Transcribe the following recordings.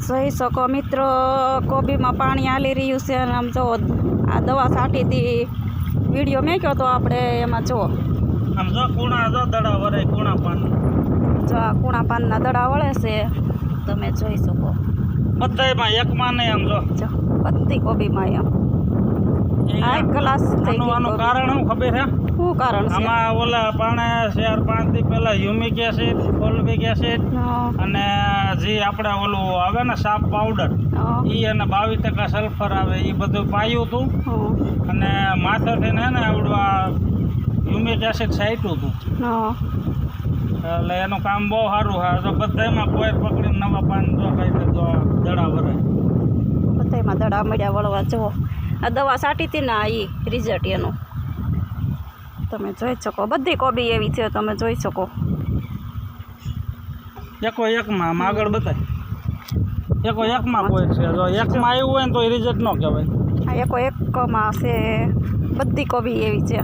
જોઈ શકો મિત્રો, કોબીમાં પાણી હાલી રહ્યું છે અને આમ જો આ દવા છાંટીથી વિડીયો મેક્યો તો આપણે એમાં જો આમ જો કુણા જો દડા વરે કુણા પાન જો આ કુણા પાનના દડા વળે છે, તમે જોઈ શકો બધાયમાં એકમાં નહીં. આમ જો બધી કોબીમાં એમ હાઈ ક્લાસ થઈ ગઈ. આનું કારણ શું ખબર છે? શું કારણ છે? આમાં ઓલા પાણે 4-5 દી પહેલા હ્યુમિક એસિડ, ફોલ્વિક એસિડ અને જે આપણે ઓલું આવે ને સાપ પાવડર એ અને 22% સલ્ફર આવે એ બધું પાયું હતું અને માથેથી ને આવડું હ્યુમિક એસિડ છાંટ્યું હતું. એટલે એનું કામ બહુ સારું છે. તો બધામાં કોઈ પકડીને નવા પાન જો કઈ તો દડા વરાય, બધામાં દડા મળ્યા વળવા. જુઓ આ દવા છાંટી હતી ને એ રિઝલ્ટ એનું તમે જોઈ શકો. બધી કોબી એવી છે, તમે જોઈ શકો. એકો એકમાં આમ આગળ બતાય, એકો એકમાં કોઈ છે. જો એકમાં આવ્યું હોય ને તો એ રિઝલ્ટ ન કહેવાય. આ એકો એકમાં છે, બધી કોબી એવી છે.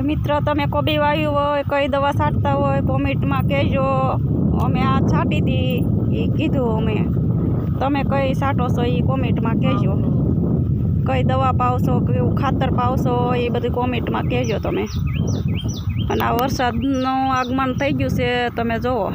મિત્ર, તમે કોબી વાવ્યું હોય, કઈ દવા છાંટતા હોય કોમેન્ટમાં કહેજો. અમે આ છાંટી હતી એ કીધું અમે, તમે કઈ છાંટો છો એ કોમેન્ટમાં કહેજો. કઈ દવા પાવશો, કેવું ખાતર પાવશો એ બધું કોમેન્ટમાં કહેજો તમે. અને આ વરસાદનું આગમન થઈ ગયું છે, તમે જુઓ.